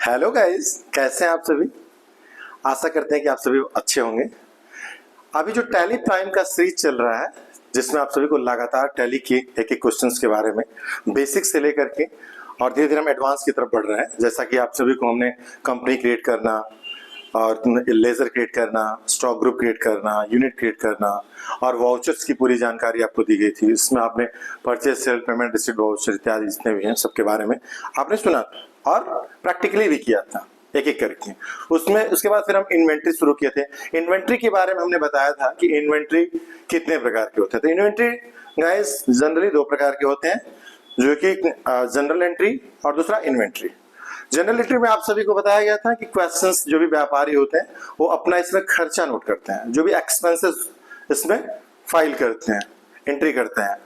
Hello guys, कैसे हैं आप सभी। आशा करते हैं कि आप सभी अच्छे होंगे। अभी जो टैली प्राइम का सीरीज चल रहा है, जिसमें आप सभी को लगातार टैली के एक एक क्वेश्चंस के बारे में बेसिक से लेकर के और धीरे धीरे हम एडवांस की तरफ बढ़ रहे हैं। जैसा कि आप सभी को हमने कंपनी क्रिएट करना और लेजर क्रिएट करना, स्टॉक ग्रुप क्रिएट करना, यूनिट क्रिएट करना और वाउचर्स की पूरी जानकारी आपको दी गई थी। इसमें आपने purchase, sale, payment, receipt, voucher इत्यादि जितने भी हैं सबके बारे में आपने सुना और प्रैक्टिकली भी किया था एक एक करके। उसमें उसके बाद फिर हम इन्वेंट्री शुरू किए थे। इन्वेंट्री के बारे में हमने बताया था कि इन्वेंट्री कितने प्रकार के होते हैं। तो इन्वेंट्री गाइस जनरली दो प्रकार के होते हैं, जो कि जनरल एंट्री और दूसरा इन्वेंट्री। जनरल एंट्री में आप सभी को बताया गया था कि क्वेश्चंस जो भी व्यापारी होते हैं वो अपना इसमें खर्चा नोट करते हैं, जो भी एक्सपेंसेस इसमें फाइल करते हैं, एंट्री करते हैं।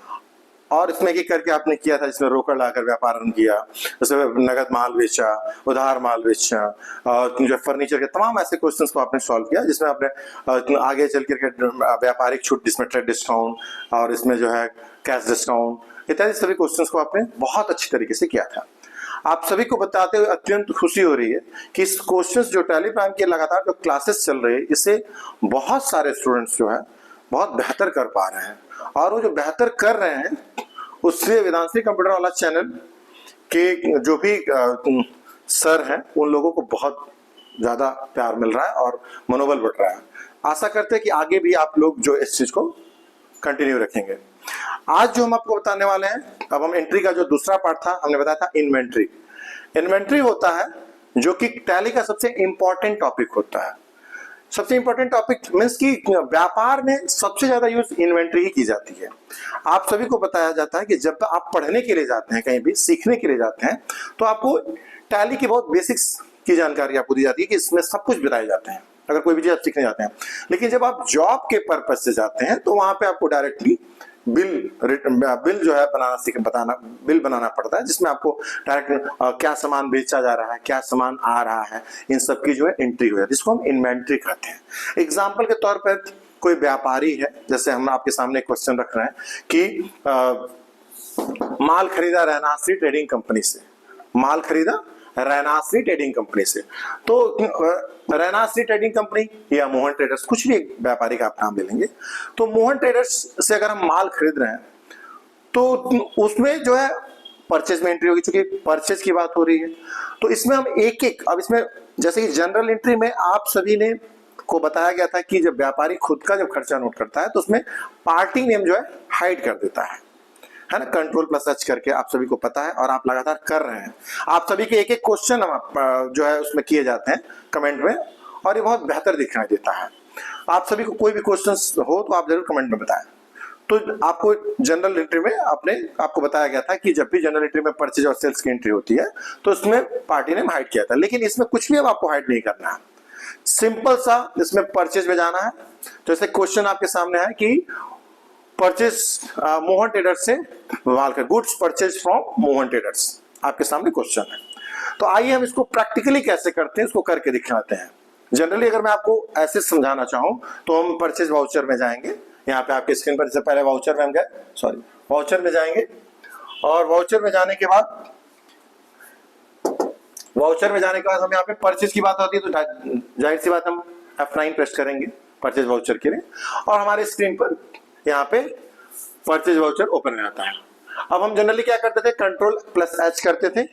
और इसमें एक करके आपने किया था, जिसमें रोकड़ लाकर व्यापार आरंभ किया, जैसे नगद माल बेचा, उधार माल बेचा और जो फर्नीचर के तमाम ऐसे क्वेश्चंस को आपने सॉल्व किया, जिसमें आपने आगे चल कर व्यापारिक छूट, जिसमें ट्रेड डिस्काउंट और इसमें जो है कैश डिस्काउंट इत्यादि सभी क्वेश्चंस को आपने बहुत अच्छी तरीके से किया था। आप सभी को बताते हुए अत्यंत खुशी हो रही है कि इस क्वेश्चंस जो टैली प्राइम के लगातार जो क्लासेस चल रही है, इससे बहुत सारे स्टूडेंट्स जो है बहुत बेहतर कर पा रहे हैं। और वो जो बेहतर कर रहे हैं उससे वेदांशी कंप्यूटर वाला चैनल के जो भी सर हैं उन लोगों को बहुत ज्यादा प्यार मिल रहा है और मनोबल बढ़ रहा है। आशा करते हैं कि आगे भी आप लोग जो इस चीज को कंटिन्यू रखेंगे। आज जो हम आपको बताने वाले हैं, अब हम एंट्री का जो दूसरा पार्ट था हमने बताया था इन्वेंट्री। इन्वेंट्री होता है जो कि टैली का सबसे इंपॉर्टेंट टॉपिक होता है। सबसे इंपॉर्टेंट टॉपिक मीन्स कि व्यापार में सबसे ज्यादा यूज इन्वेंट्री ही की जाती है। आप सभी को बताया जाता है कि जब आप पढ़ने के लिए जाते हैं, कहीं भी सीखने के लिए जाते हैं, तो आपको टैली की बहुत बेसिक्स की जानकारी आपको दी जाती है कि इसमें सब कुछ बताए जाते हैं अगर कोई भी चीज आप सीखने जाते हैं। लेकिन जब आप जॉब के पर्पज से जाते हैं तो वहां पे आपको डायरेक्टली बिल जो है बिल बनाना पड़ता है, जिसमें आपको डायरेक्ट क्या सामान बेचा जा रहा है, क्या सामान आ रहा है, इन सब की जो है एंट्री हो जाती है, जिसको हम इन्वेंट्री कहते हैं। एग्जाम्पल के तौर पर कोई व्यापारी है, जैसे हम आपके सामने क्वेश्चन रख रहे हैं कि माल खरीदा रैनाश्री ट्रेडिंग कंपनी से, माल खरीदा रैनाश्री ट्रेडिंग कंपनी से। तो रैनाश्री ट्रेडिंग कंपनी या मोहन ट्रेडर्स, कुछ भी एक व्यापारी का आप नाम ले लेंगे। तो मोहन ट्रेडर्स से अगर हम माल खरीद रहे हैं तो उसमें जो है परचेज में एंट्री होगी, क्योंकि परचेज की बात हो रही है। तो इसमें हम एक एक, अब इसमें जैसे कि जनरल एंट्री में आप सभी ने को बताया गया था कि जब व्यापारी खुद का जब खर्चा नोट करता है तो उसमें पार्टी नेम जो है हाइड कर देता है ना, कंट्रोल प्लस एच करके। आप सभी को पता है और आप लगातार कर रहे हैं। आप सभी के एक एक क्वेश्चन हम जो है उसमें किए जाते हैं कमेंट में, और ये बहुत बेहतर दिखाई देता है। आप सभी को कोई भी क्वेश्चन हो तो आप जरूर कमेंट में बताएं। तो आपको जनरल एंट्री में आपको बताया गया था कि जब भी जनरल एंट्री में परचेज और सेल्स की एंट्री होती है तो उसमें पार्टी नेम हाइड किया था। लेकिन इसमें कुछ भी अब आपको हाइड नहीं करना है, सिंपल सा इसमें परचेज में जाना है। तो ऐसे क्वेश्चन आपके सामने है कि परचेज मोहन ट्रेडर्स से माल का, goods purchase from Mohan traders, आपके सामने क्वेश्चन है। तो आइए हम इसको प्रैक्टिकली कैसे करते हैं उसको करके दिखाते हैं। जनरली अगर मैं आपको ऐसे समझाना चाहूं तो हम परचेज वाउचर में जाएंगे। यहाँ पे आपके स्क्रीन पर, जैसे पहले वाउचर में हम गए, वाउचर में जाएंगे और वाउचर में जाने के बाद हम यहाँ पे परचेज की बात होती है तो जाहिर सी बात हम F9 प्रेस करेंगे परचेज वाउचर के लिए, और हमारे स्क्रीन पर यहाँ पे परचेज वाउचर ओपन हो जाता है। अब हम जनरली क्या करते थे, कंट्रोल प्लस एच करते थे,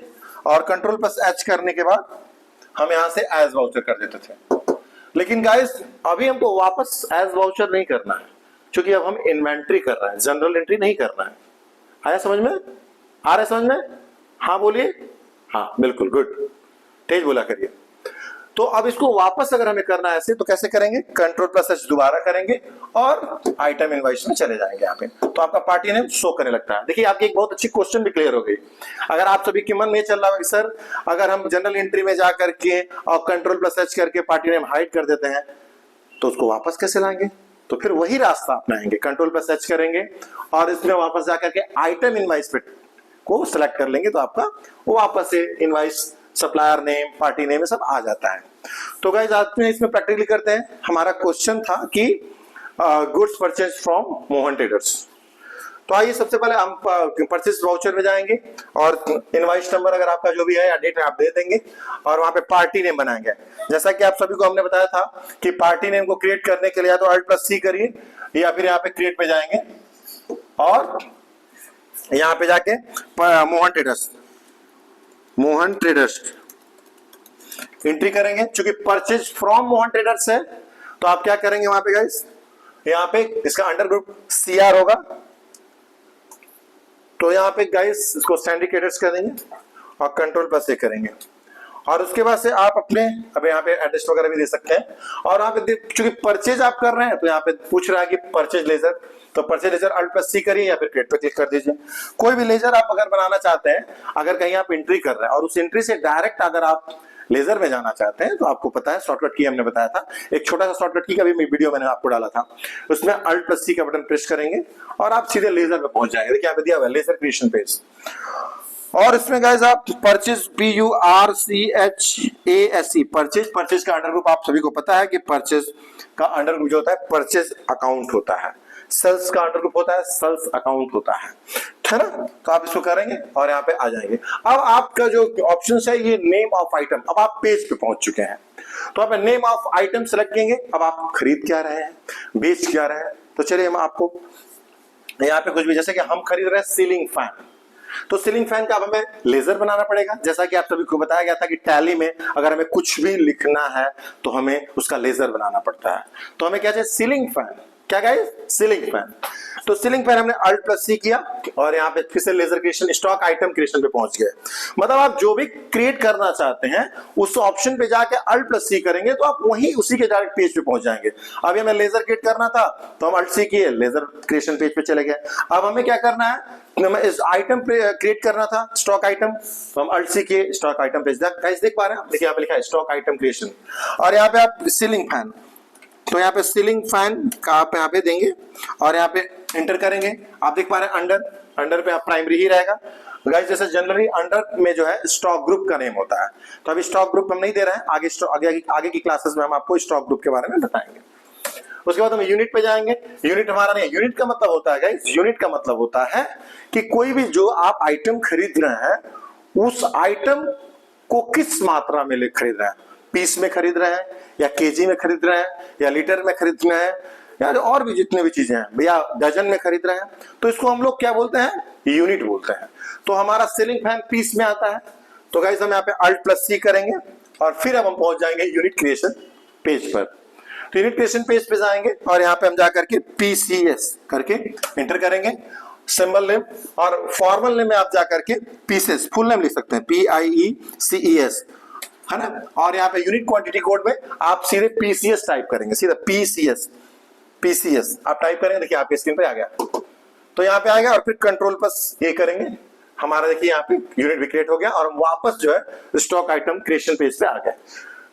और कंट्रोल प्लस एच करने के बाद हम यहाँ से एज वाउचर कर देते थे। लेकिन गाइस अभी हमको वापस एज वाउचर नहीं करना है, क्योंकि अब हम इन्वेंट्री कर रहे हैं, जनरल एंट्री नहीं करना है। आया समझ में? आ रहा है समझ में? हाँ बोलिए। हाँ बिल्कुल, गुड, तेज बोला करिए। तो अब इसको वापस अगर हमें करना है ऐसे, तो कैसे करेंगे, कंट्रोल प्लस एच दोबारा करेंगे और आइटम इनवॉइस में चले जाएंगे यहाँ पे, तो आपका पार्टी नेम शो करने लगता है। देखिए आपकी एक बहुत अच्छी क्वेश्चन भी क्लियर हो गई। अगर आप सभी के मन में चल रहा है सर अगर हम जनरल एंट्री में जा करके और कंट्रोल प्लस एच करके पार्टी नेम हाइड कर देते हैं तो उसको वापस कैसे लाएंगे, तो फिर वही रास्ता अपनाएंगे, कंट्रोल प्लस एच करेंगे और इसमें वापस जाकर के आइटम इनवॉइस पे को सिलेक्ट कर लेंगे, तो आपका वो वापस से invoice, supplier name, party name सब आ जाता है। तो गाइस आज में इसमें प्रैक्टिकली करते हैं। हमारा क्वेश्चन था कि goods purchase from Mohan traders. तो आइए सबसे पहले हम परचेज वाउचर में जाएंगे और इनवॉइस नंबर अगर आपका जो भी है या डेट है आप दे देंगे और वहां पे पार्टी नेम बनाएंगे। जैसा कि आप सभी को हमने बताया था कि पार्टी नेम को क्रिएट करने के लिए या तो Alt+C करिए या फिर यहाँ पे क्रिएट पे जाएंगे और यहाँ पे जाके मोहन ट्रेडर्स एंट्री करेंगे। चूंकि परचेज फ्रॉम मोहन ट्रेडर्स है तो आप क्या करेंगे वहां पे गाइस, यहाँ पे इसका अंडर ग्रुप CR होगा, तो यहाँ पे गाइस इसको स्टैंडर्ड ट्रेडर्स कर देंगे और Ctrl+A करेंगे और उसके बाद से आप अपने अब यहाँ पे एड्रेस वगैरह भी दे सकते हैं। और यहाँ पे चूंकि परचेज आप कर रहे हैं तो यहाँ पे पूछ रहा है कि परचेज लेजर, तो परचेज लेजर Alt+C करिए या फिर क्रिएट पे क्लिक कर दीजिए। कोई भी लेजर आप अगर बनाना चाहते हैं, अगर कहीं आप एंट्री कर रहे हैं और उस एंट्री से डायरेक्ट अगर आप लेजर में जाना चाहते हैं तो आपको पता है शॉर्टकट की हमने बताया था, एक छोटा सा शॉर्टकट की का भी वीडियो मैंने आपको डाला था, उसमें Alt+C का बटन प्रेस करेंगे और आप सीधे लेजर में पहुंच जाएंगे। देखिए यहाँ पे दिया हुआ है लेजर क्रिएशन पेज। और इसमें गाइस आप परचेज PURCHASE परचेज का अंडर ग्रुप आप सभी को पता है कि परचेज का अंडर ग्रुप जो होता है परचेज अकाउंट होता है, सेल्स का अंडर ग्रुप होता है सेल्स अकाउंट होता है ना। तो आप इसको करेंगे और यहाँ पे आ जाएंगे। अब आपका जो ऑप्शन है ये नेम ऑफ आइटम, अब आप पेज पे पहुंच चुके हैं तो आप नेम ऑफ आइटम सेलेक्ट करेंगे। अब आप खरीद क्या रहे हैं, बेच क्या रहे हैं, तो चलिए हम आपको यहाँ पे कुछ भी, जैसे कि हम खरीद रहे हैं सीलिंग फैन, तो सीलिंग फैन का अब हमें लेजर बनाना पड़ेगा। जैसा कि आप सभी को बताया गया था कि टैली में अगर हमें कुछ भी लिखना है तो हमें उसका लेजर बनाना पड़ता है। तो हमें क्या चाहिए, सीलिंग फैन, क्या गाइस, सीलिंग फैन। तो सीलिंग फैन हमने Alt+C किया और यहाँ पे फिर से laser creation stock item creation पे पहुंच गए। मतलब आप जो भी क्रिएट करना चाहते हैं उस ऑप्शन पे जाके Alt+C करेंगे तो आप वहीं उसी के डायरेक्ट पेज पे पहुंच जाएंगे। अभी हमें लेजर क्रिएट करना था तो हम Alt+C किए, लेजर क्रिएशन पेज पे चले गए। अब हमें क्या करना है, हमें इस आइटम पे क्रिएट करना था स्टॉक आइटम, तो हम Alt+C किए, स्टॉक आइटम पेज गाइस देख पा रहे हैं, देखिए यहाँ पे लिखा है स्टॉक आइटम क्रिएशन। और यहाँ पे आप सीलिंग फैन, तो यहाँ पे सीलिंग फैन का आप यहाँ पे देंगे और यहाँ पे एंटर करेंगे। आप देख पा रहे हैं अंडर पे आप प्राइमरी ही रहेगा गाइस। जैसे जनरली अंडर में जो है स्टॉक ग्रुप का नेम होता है, तो अभी स्टॉक ग्रुप हम नहीं दे रहे हैं, आगे की क्लासेस में हम आपको स्टॉक ग्रुप के बारे में बताएंगे। उसके बाद हम यूनिट पे जाएंगे। यूनिट हमारा नहीं, यूनिट का मतलब होता है गाइस, यूनिट का मतलब होता है कि कोई भी जो आप आइटम खरीद रहे हैं उस आइटम को किस मात्रा में खरीद रहे हैं, पीस में खरीद रहे हैं या केजी में खरीद रहे हैं या लीटर में खरीद रहे हैं या और भी जितने भी चीजें हैं भैया डजन में खरीद रहे हैं, तो इसको हम लोग क्या बोलते हैं, यूनिट बोलते हैं। तो हमारा सीलिंग फैन पीस में आता है, तो गाइस हम यहाँ पे Alt+C करेंगे और फिर अब हम पहुंच जाएंगे यूनिट क्रिएशन पेज पर। तो यूनिट क्रिएशन पेज पे जाएंगे और यहाँ पे हम जाकर के PCS करके एंटर करेंगे सिंबल नेम, और फॉर्मल नेम में आप जाकर के पीसेस फुल नेम लिख सकते हैं PIECES, है ना। और यहाँ पे यूनिट क्वांटिटी कोड में आप सीधे PCS टाइप करेंगे, सीधा PCS आप टाइप करेंगे, देखिए आपके स्क्रीन पे आ गया। तो यहाँ पे आ गया और फिर Ctrl+A करेंगे, हमारा देखिए यहाँ पे यूनिट भी क्रिएट हो गया और हम वापस जो है स्टॉक आइटम क्रिएशन पेज पे आ गए।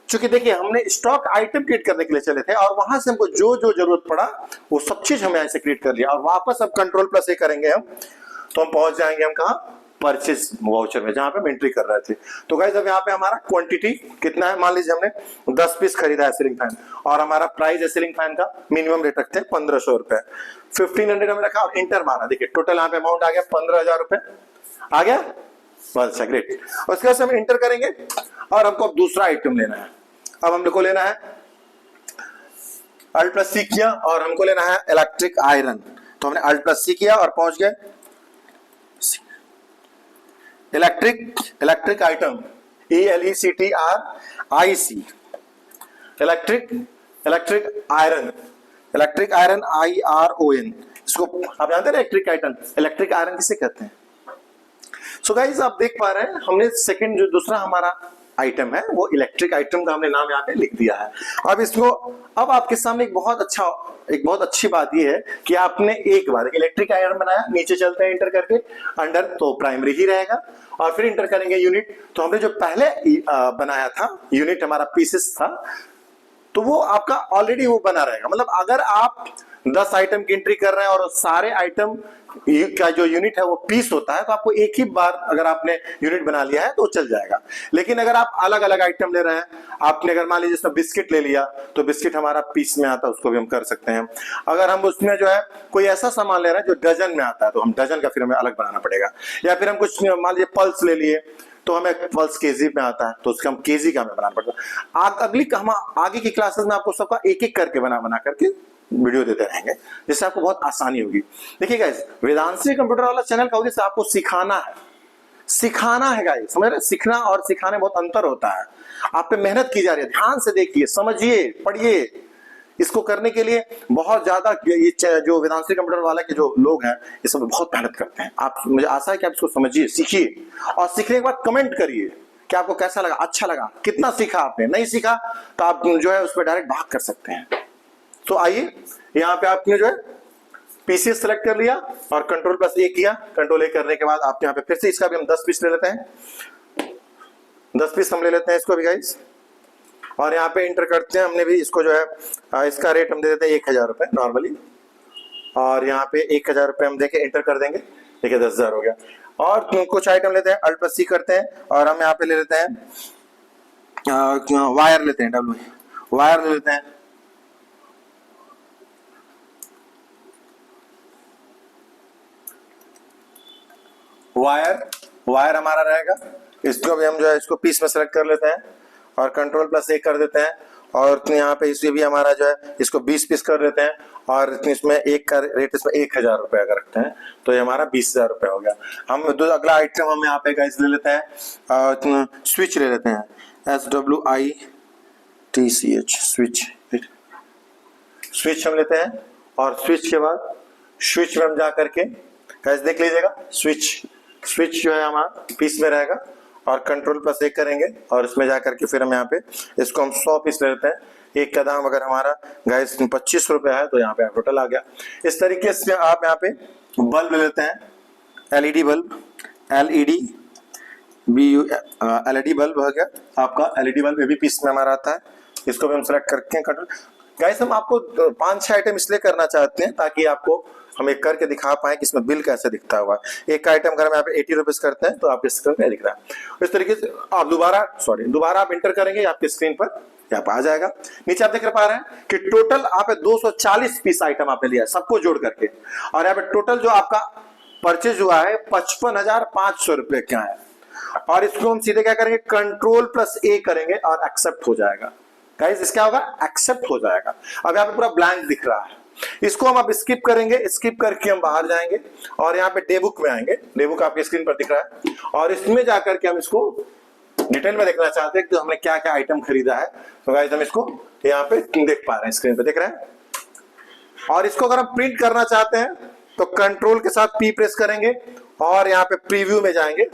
चूंकि देखिए हमने स्टॉक आइटम क्रिएट करने के लिए चले थे और वहां से हमको जो जो जरूरत पड़ा वो सब चीज हमें ऐसे क्रिएट कर लिया और वापस अब Ctrl+A करेंगे हम, तो हम पहुंच जाएंगे हम कहा, परचेज वाउचर में, जहां पे हम एंट्री कर रहे थे। तो गाइस अब यहाँ पे हमारा क्वांटिटी कितना है, मान लीजिए हमने 10 पीस खरीदा है सीलिंग फैन और हमारा प्राइस है सीलिंग फैन का मिनिमम रेट रखते हैं 1500 रुपए, 1500 हमने रखा और इंटर मारा। देखिए टोटल यहाँ पे अमाउंट आ गया 15,000 रुपए आ गया, बहुत अच्छा ग्रेट। उसके बाद हम इंटर करेंगे और हमको अब दूसरा आइटम लेना है। अब हम लोग को लेना है Alt+C किया और हमको लेना है इलेक्ट्रिक आयरन, तो हमने Alt+C किया और पहुंच गए electric item ELECTRIC, electric iron IRON, इसको आप जानते हैं इलेक्ट्रिक आयरन किसे कहते हैं। सो गाइस आप देख पा रहे हैं हमने सेकंड जो दूसरा हमारा आइटम है वो इलेक्ट्रिक आइटम का हमने नाम यहाँ पे लिख दिया है। अब इसको अब आपके सामने एक बहुत अच्छी बात ये है कि आपने एक बार इलेक्ट्रिक आयरन बनाया, नीचे चलते हैं इंटर करके, अंडर तो प्राइमरी ही रहेगा और फिर इंटर करेंगे यूनिट। तो हमने जो पहले बनाया था यूनिट हमारा पीसेस था, तो वो आपका ऑलरेडी वो बना रहेगा। मतलब अगर आप 10 आइटम की एंट्री कर रहे हैं और सारे आइटम का जो यूनिट है वो पीस होता है, तो आपको एक ही बार अगर आपने यूनिट बना लिया है तो चल जाएगा। लेकिन अगर आप अलग अलग आइटम ले रहे हैं, आपने अगर मान लीजिए इसमें बिस्किट ले लिया तो बिस्किट हमारा पीस में आता है, उसको भी हम कर सकते हैं। अगर हम उसमें जो है कोई ऐसा सामान ले रहे हैं जो डजन में आता है तो हम डजन का फिर हमें अलग बनाना पड़ेगा। या फिर हम कुछ मान लीजिए पल्स ले लिए तो हमें पल्स केजी में आता है तो उसका हम केजी का हमें बनाना पड़ता है। हम आगे की क्लासेस में आपको सबका एक एक करके बना करके वीडियो देते रहेंगे, जिससे आपको बहुत आसानी होगी। देखिए गाइस, वेदांशी कंप्यूटर वाला चैनल का उद्देश्य आपको सिखाना है गाइस, समझ रहे? सीखना और सिखाने बहुत अंतर होता है। आप पे मेहनत की जा रही है, ध्यान से देखिए, समझिए, पढ़िए। इसको करने के लिए बहुत ज्यादा ये जो वेदांशी कंप्यूटर वाला के जो लोग हैं ये सब बहुत मेहनत करते हैं। आप, मुझे आशा है कि आप इसको समझिए, सीखिए और सीखने के बाद कमेंट करिए कि आपको कैसा लगा, अच्छा लगा, कितना सीखा आपने। नहीं सीखा तो आप जो है उस पर डायरेक्ट भाग कर सकते हैं। तो आइए, यहाँ पे आपने जो है पीसी सेलेक्ट कर लिया और Ctrl+A किया। Ctrl+A करने के बाद आप यहाँ पे फिर से इसका भी हम 10 पीस ले लेते हैं। 10 पीस हम ले लेते हैं इसको भी गाइस, और यहाँ पे इंटर करते हैं। हमने भी इसको जो है इसका रेट हम दे देते हैं 1000 रुपए नॉर्मली, और यहाँ पे 1000 रुपए हम देके इंटर कर देंगे। देखिए 10,000 हो गया। और कुछ आइटम लेते हैं, Alt+C करते हैं और हम यहाँ पे ले लेते हैं वायर लेते हैं, वायर ले लेते हैं। वायर हमारा रहेगा, इसको भी हम जो है इसको पीस में सेलेक्ट कर लेते हैं और Ctrl+A कर देते हैं। और यहाँ पे इसमें भी हमारा जो है इसको 20 पीस कर देते हैं और इसमें एक का रेट इसमें 1000 रुपए अगर रखते हैं तो ये हमारा 20,000 रुपए हो गया। हम अगला आइटम हम यहाँ पे गाइस ले लेते हैं, स्विच ले लेते हैं, SWITCH स्विच हम लेते हैं। और स्विच के बाद स्विच में हम जा करके गाइस देख लीजिएगा, स्विच जो है हमारा पीस में रहेगा और Ctrl+A करेंगे और इसमें जाकर के फिर हम यहाँ पे इसको हम 100 पीस ले लेते हैं। एक का दाम अगर हमारा गाइस 25 रुपए है तो यहाँ पे टोटल आ गया। इस तरीके से आप यहाँ पे बल्ब ले लेते हैं, LED बल्ब, LED बल्ब हो गया आपका। LED बल्ब भी पीस में हमारा आता है, इसको भी हम सेलेक्ट करके गाइस हम आपको 5-6 आइटम इसलिए करना चाहते हैं ताकि आपको हम एक करके दिखा पाए कि इसमें बिल कैसे दिखता हुआ। एक आइटम अगर हम यहाँ पे 80 रुपीज करते हैं तो आपके स्क्रीन पे दिख रहा है। इस तरीके से आप दोबारा आप इंटर करेंगे, आपके स्क्रीन पर यहाँ पे आ जाएगा। नीचे आप देख पा रहे हैं कि टोटल आप 240 पीस आइटम आपने लिया है सबको जोड़ करके, और यहाँ पे टोटल जो आपका परचेज हुआ है 55,500 रुपए क्या है। और इसको हम सीधे क्या करेंगे, Ctrl+A करेंगे और एक्सेप्ट हो जाएगा। गाइस इसका होगा, एक्सेप्ट हो जाएगा। अब यहाँ पे पूरा ब्लैंक दिख रहा है, इसको हम अब स्किप करेंगे। स्किप करके हम बाहर जाएंगे और यहाँ पे डेबुक में आएंगे। डेबुक आपके स्क्रीन पर दिख रहा है और इसमें जाकर के हम इसको डिटेल में देखना चाहते हैं कि हमने क्या क्या आइटम खरीदा है। तो गाइस हम इसको यहाँ पे देख पा रहे हैं, स्क्रीन पे देख रहे हैं। और इसको अगर हम प्रिंट करना चाहते हैं तो कंट्रोल के साथ P प्रेस करेंगे और यहाँ पे प्रीव्यू में जाएंगे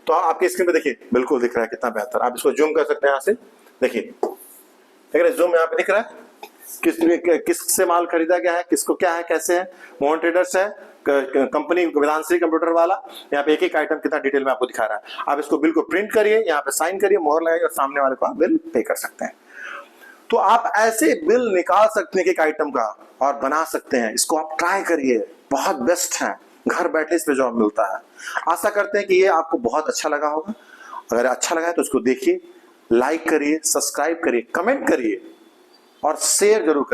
तो आपके स्क्रीन पे देखिए बिल्कुल दिख रहा है, कितना बेहतर। आप इसको जूम कर सकते हैं, यहाँ से देखिए देख रहे हैं, जूम यहाँ पे दिख रहा है किससे माल खरीदा गया है, किसको क्या है, कैसे है। मोहन ट्रेडर्स है कंपनी, वेदांशी कंप्यूटर वाला। यहाँ पे एक एक आइटम कितना डिटेल में आपको दिखा रहा है। आप इसको बिल को प्रिंट करिए, यहाँ पे साइन करिए, मोहर लगाइए और सामने वाले को आप बिल पे कर सकते हैं। तो आप ऐसे बिल निकाल सकते हैं एक आइटम का और बना सकते हैं। इसको आप ट्राई करिए, बहुत बेस्ट है, घर बैठे इस पे जॉब मिलता है। आशा करते हैं कि ये आपको बहुत अच्छा लगा होगा। अगर अच्छा लगा है तो इसको देखिए, लाइक करिए, सब्सक्राइब करिए, कमेंट करिए और शेयर जरूर करें।